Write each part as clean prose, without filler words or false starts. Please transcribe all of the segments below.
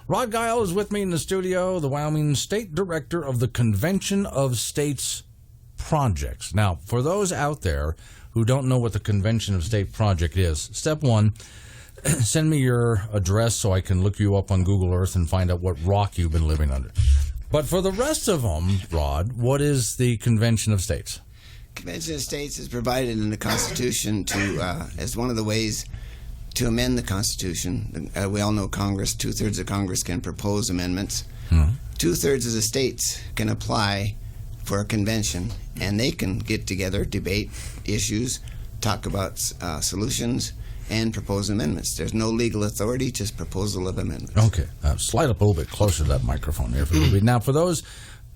Rod Geil is with me in the studio, the Wyoming State Director of the Convention of States Projects. Now, for those out there who don't know what the Convention of State Project is, step one, send me your address so I can look you up on Google Earth and find out what rock you've been living under. But for the rest of them, Rod, what is the Convention of States? Convention of States is provided in the Constitution to as one of the ways to amend the Constitution. We all know Congress, 2/3 of Congress can propose amendments. 2/3 of the states can apply for a convention, and they can get together, debate issues, talk about solutions, and propose amendments. There's no legal authority, just proposal of amendments. Okay. Slide up a little bit closer to that microphone there for a little bit. Now, for those...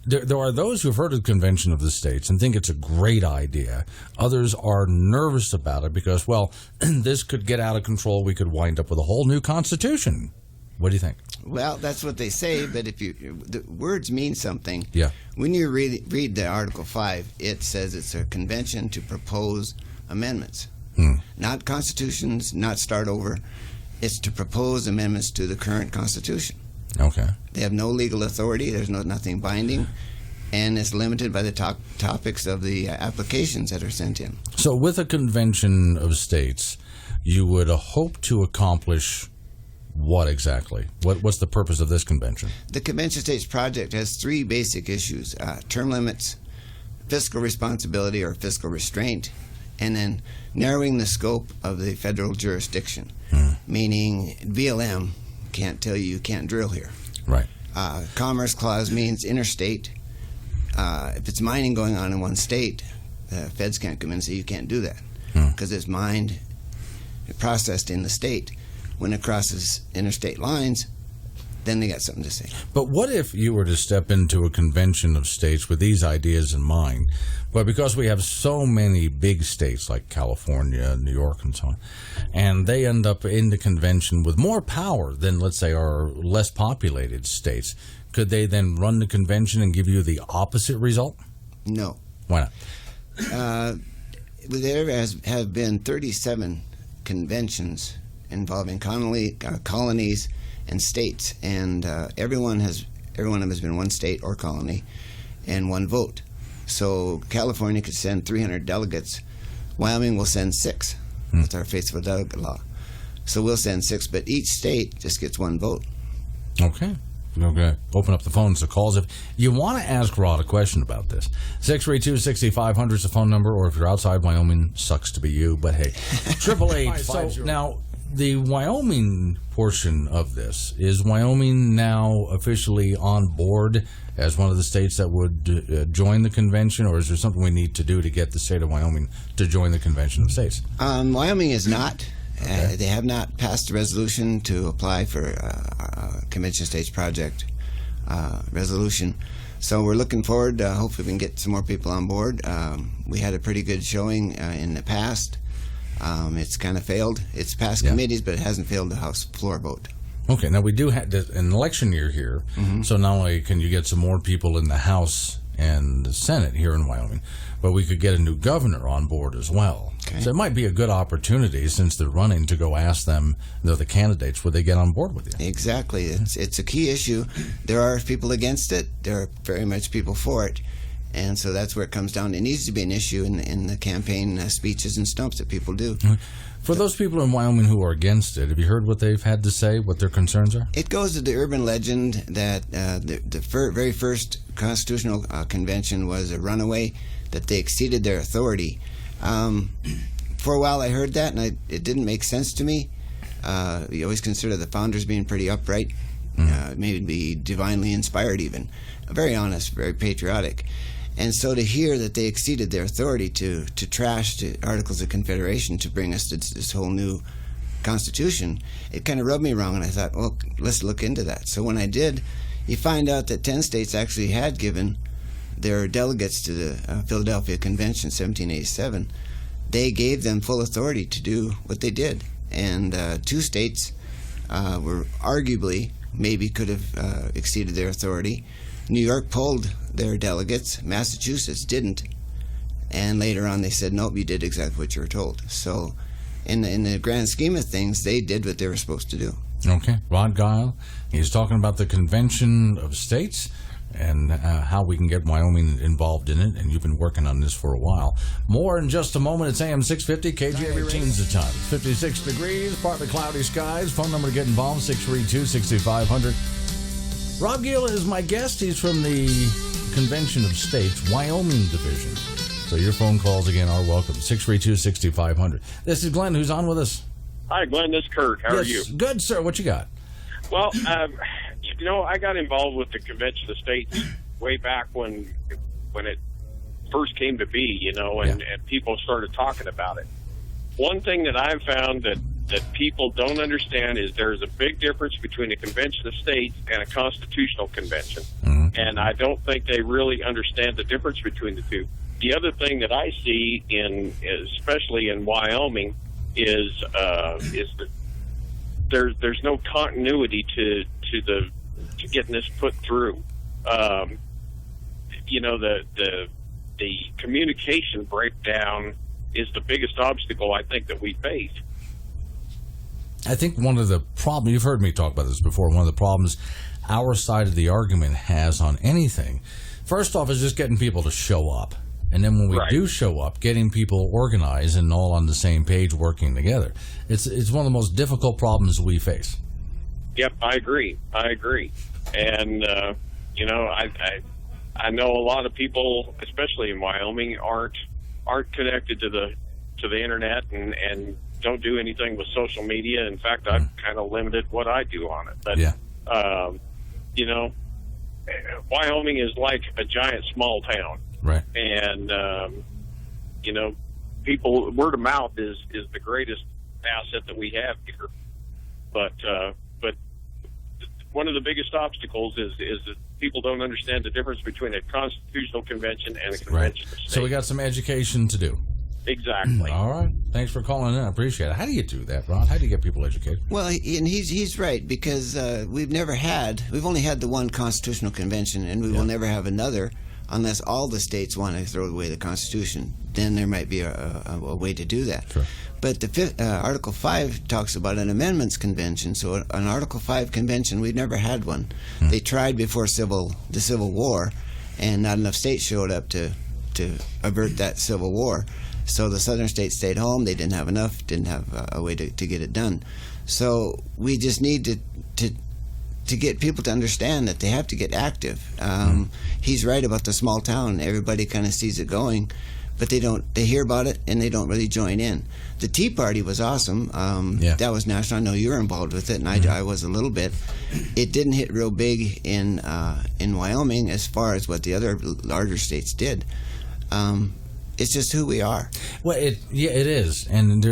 There are those who've heard of the Convention of the States and think it's a great idea. Others are nervous about it because, well, this could get out of control. We could wind up with a whole new constitution. What do you think? Well, that's what they say, but if the words mean something. Yeah. When you read the Article 5, it says it's a convention to propose amendments. Not constitutions, not start over. It's to propose amendments to the current Constitution. Okay. They have no legal authority. There's nothing binding, and it's limited by the topics of the applications that are sent in. So with a Convention of States, you would hope to accomplish what exactly? What's the purpose of this convention? The Convention of States project has three basic issues: term limits, fiscal responsibility or fiscal restraint, and then narrowing the scope of the federal jurisdiction, meaning BLM can't tell you can't drill here. Right. Commerce Clause means interstate. If it's mining going on in one state, the feds can't come in and say you can't do that because it's mined, processed in the state. When it crosses interstate lines, then they got something to say. But what if you were to step into a convention of states with these ideas in mind? But because we have so many big states like California, New York, and so on, and they end up in the convention with more power than, let's say, our less populated states, could they then run the convention and give you the opposite result? No. Why not? There have been 37 conventions involving colonies and states, and every one of them has been one state or colony and one vote. So California could send 300 delegates. Wyoming will send 6 with our faithful delegate law. So we'll send 6, but each state just gets one vote. Okay. Open up the phones to calls. If you want to ask Rod a question about this, 632-6500 is the phone number, or if you're outside Wyoming, sucks to be you, but hey, 888. So now, the Wyoming portion of this, is Wyoming now officially on board as one of the states that would join the convention, or is there something we need to do to get the state of Wyoming to join the Convention of States? Wyoming is not. Okay. They have not passed a resolution to apply for a Convention of States project resolution. So we're looking forward. Hopefully we can get some more people on board. We had a pretty good showing in the past. It's kind of failed. It's passed committees, but it hasn't failed the House floor vote. Okay, now we do have an election year here, so not only can you get some more people in the House and the Senate here in Wyoming, but we could get a new governor on board as well. Okay. So it might be a good opportunity, since they're running, to go ask them, the candidates, would they get on board with you? Exactly. It's a key issue. There are people against it. There are very much people for it. And so that's where it comes down. It needs to be an issue in the campaign speeches and stumps that people do. For those people in Wyoming who are against it, have you heard what they've had to say, what their concerns are? It goes to the urban legend that the very first constitutional convention was a runaway, that they exceeded their authority. For a while I heard that, and it didn't make sense to me. You always consider the founders being pretty upright, maybe divinely inspired even. Very honest, very patriotic. And so to hear that they exceeded their authority to trash the Articles of Confederation to bring us to this whole new Constitution, it kind of rubbed me wrong, and I thought, well, let's look into that. So when I did, you find out that 10 states actually had given their delegates to the Philadelphia Convention, 1787. They gave them full authority to do what they did. And 2 states were arguably, maybe could have exceeded their authority. New York pulled their delegates. Massachusetts didn't. And later on they said, nope, you did exactly what you were told. So in the grand scheme of things, they did what they were supposed to do. Okay. Rod Geil, he's talking about the Convention of States and how we can get Wyoming involved in it, and you've been working on this for a while. More in just a moment. It's AM 650, KGAB change the time. 56 degrees, partly cloudy skies. Phone number to get involved, 632-6500. Rob Geil is my guest. He's from the Convention of States, Wyoming Division. So your phone calls, again, are welcome, 632-6500. This is Glenn, who's on with us. Hi, Glenn. This is Kirk. How are you? Good, sir. What you got? Well, I got involved with the Convention of States way back when it first came to be, and people started talking about it. One thing that I've found that people don't understand is there's a big difference between a Convention of States and a constitutional convention. Mm-hmm. And I don't think they really understand the difference between the two. The other thing that I see especially in Wyoming, is that there's no continuity to getting this put through. The communication breakdown is the biggest obstacle I think that we face. I think one of the problems, you've heard me talk about this before, one of the problems our side of the argument has on anything, first off, is just getting people to show up. And then when we do show up, getting people organized and all on the same page working together. It's one of the most difficult problems we face. Yep, I agree. And, I know a lot of people, especially in Wyoming, aren't connected to the internet and don't do anything with social media. In fact, I've kind of limited what I do on it. But, Wyoming is like a giant small town. Right. And, people, word of mouth is the greatest asset that we have here. But one of the biggest obstacles is that people don't understand the difference between a constitutional convention and a convention of states. So we got some education to do. Exactly. All right. Thanks for calling in. I appreciate it. How do you do that, Ron? How do you get people educated? Well, and he's right, because we've only had the one constitutional convention, and we will never have another unless all the states want to throw away the Constitution. Then there might be a way to do that. Sure. But the Article 5 talks about an amendments convention. So an Article 5 convention, we've never had one. They tried before the Civil War, and not enough states showed up to avert that Civil War. So the southern states stayed home. They didn't have enough, didn't have a way to get it done. So we just need to get people to understand that they have to get active. He's right about the small town. Everybody kind of sees it going, but they hear about it and they don't really join in. The Tea Party was awesome. That was national. I know you were involved with it, and I was a little bit. It didn't hit real big in Wyoming as far as what the other larger states did. It's just who we are. Well, it is. And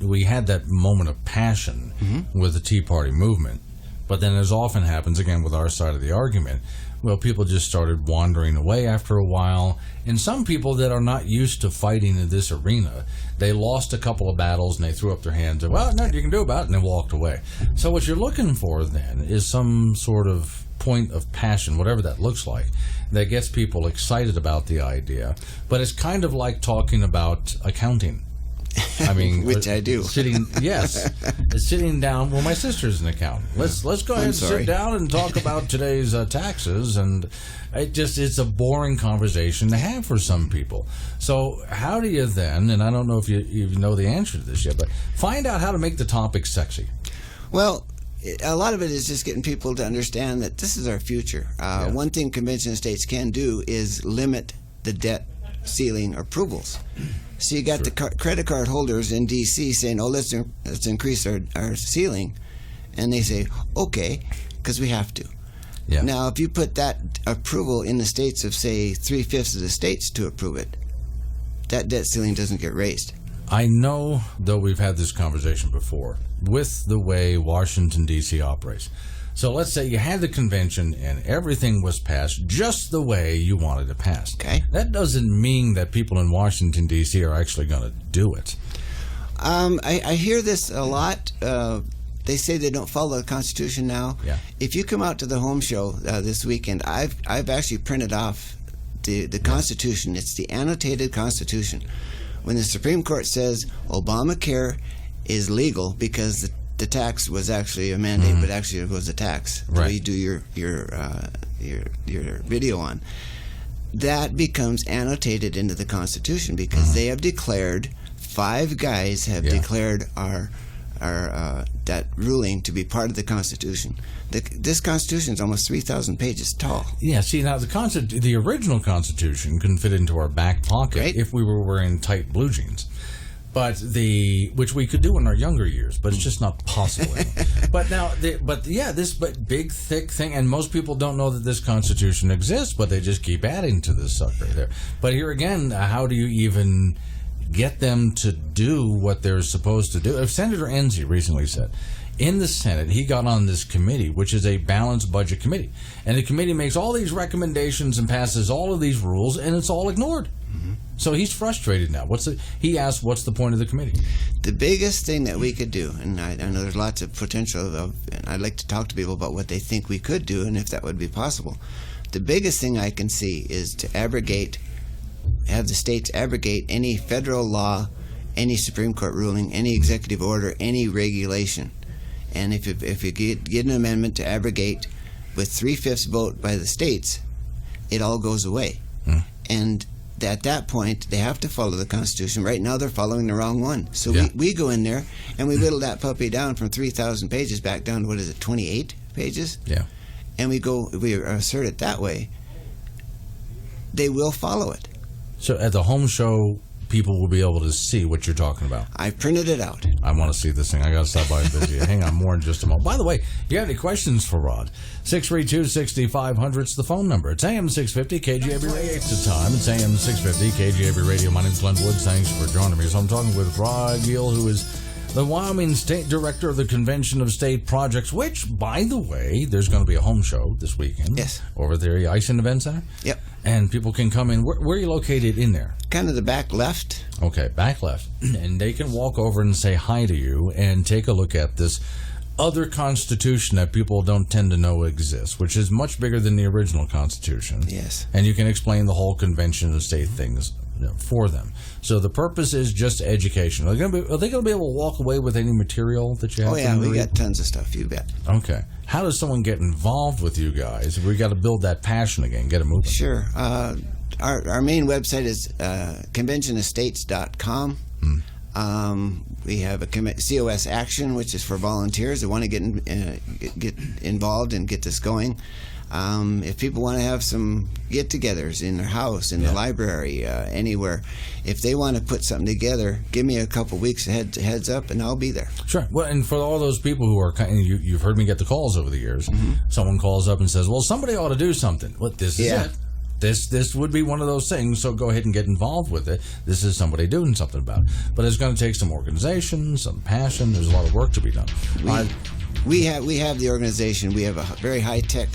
we had that moment of passion with the Tea Party movement. But then, as often happens, again, with our side of the argument, well, people just started wandering away after a while. And some people that are not used to fighting in this arena, they lost a couple of battles and they threw up their hands and, well, nothing you can do about it, and they walked away. So what you're looking for then is some sort of point of passion, whatever that looks like, that gets people excited about the idea. But it's kind of like talking about accounting. I mean, which I do. Sitting down. Well, my sister's an accountant. Let's go ahead and sit down and talk about today's taxes, and it's a boring conversation to have for some people. So how do you then? And I don't know if you know the answer to this yet, but find out how to make the topic sexy. Well, a lot of it is just getting people to understand that this is our future. One thing Convention of States can do is limit the debt ceiling approvals. So you got the credit card holders in D.C. saying, "Oh, let's increase our ceiling," and they say, "Okay," because we have to. Yeah. Now, if you put that approval in the states of, say, 3/5 of the states to approve it, that debt ceiling doesn't get raised. I know, though we've had this conversation before, with the way Washington, D.C. operates. So let's say you had the convention and everything was passed just the way you wanted it passed. Okay. That doesn't mean that people in Washington, D.C. are actually going to do it. I hear this a lot. They say they don't follow the Constitution now. Yeah. If you come out to the home show this weekend, I've actually printed off the Constitution. It's the annotated Constitution. When the Supreme Court says Obamacare is legal because the tax was actually a mandate, but actually it was a tax. The Right. way you do your video on. That becomes annotated into the Constitution because they have declared, 5 guys have declared our that ruling to be part of the Constitution. This Constitution is almost 3,000 pages tall. Yeah, see, now the original Constitution couldn't fit into our back pocket Right. if we were wearing tight blue jeans. But which we could do in our younger years, but it's just not possible anymore. But now, this big, thick thing, and most people don't know that this Constitution exists, but they just keep adding to this sucker there. But here again, how do you even get them to do what they're supposed to do? Senator Enzi recently said, in the Senate, he got on this committee, which is a balanced budget committee. And the committee makes all these recommendations and passes all of these rules, and it's all ignored. So he's frustrated now. He asked, what's the point of the committee? The biggest thing that we could do, and I know there's lots of potential, and I'd like to talk to people about what they think we could do and if that would be possible. The biggest thing I can see is to have the states abrogate any federal law, any Supreme Court ruling, any executive order, any regulation. And if you get an amendment to abrogate with 3/5 vote by the states, it all goes away. And at that point, they have to follow the Constitution. Right now, they're following the wrong one. So we go in there and we whittle that puppy down from 3,000 pages back down to, 28 pages? Yeah. And we assert it that way. They will follow it. So at the home show, people will be able to see what you're talking about. I printed it out. I want to see this thing. I got to stop by and visit you. Hang on, more in just a moment. By the way, you got any questions for Rod? 632-6500 is the phone number. It's AM 650 KGAB Radio. It's the time. It's AM 650 KGAB Radio. My name's Glenn Woods. Thanks for joining me. So I'm talking with Rod Geil, who is the Wyoming State Director of the Convention of State Projects, which, by the way, there's going to be a home show this weekend. Yes. Over there, the Ice and Event Center. Yep. And people can come in. Where are you located in there? Kind of the back left. Okay, back left. And they can walk over and say hi to you and take a look at this other Constitution that people don't tend to know exists, which is much bigger than the original Constitution. Yes. And you can explain the whole Convention of State things for them. So the purpose is just education. Are they going to be able to walk away with any material that you have? Oh, yeah, we got tons of stuff, you bet. Okay. How does someone get involved with you guys? We got to build that passion again, get it moving. Sure. Our main website is conventionestates.com. We have a COS Action, which is for volunteers that want to get involved and get this going. If people want to have some get-togethers in their house, in the library, anywhere, if they want to put something together, give me a couple weeks heads up, and I'll be there. Sure. Well, and for all those people who are you've heard me get the calls over the years. Someone calls up and says, "Well, somebody ought to do something." Well, this is it. This would be one of those things, so go ahead and get involved with it. This is somebody doing something about it. But it's going to take some organization, some passion. There's a lot of work to be done. We have the organization. We have a very high-tech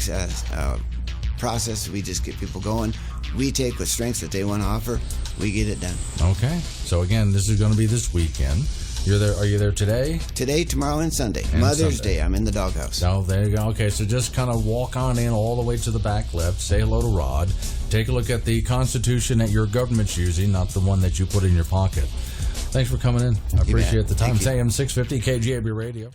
process. We just get people going. We take the strengths that they want to offer. We get it done. Okay. So, again, this is going to be this weekend. You're there. Are you there today? Today, tomorrow, and Sunday. And Mother's Sunday. Day. I'm in the doghouse. Oh, there you go. Okay, so just kind of walk on in all the way to the back left. Say hello to Rod. Take a look at the Constitution that your government's using, not the one that you put in your pocket. Thanks for coming in. I appreciate the time. It's AM 650 KGAB Radio.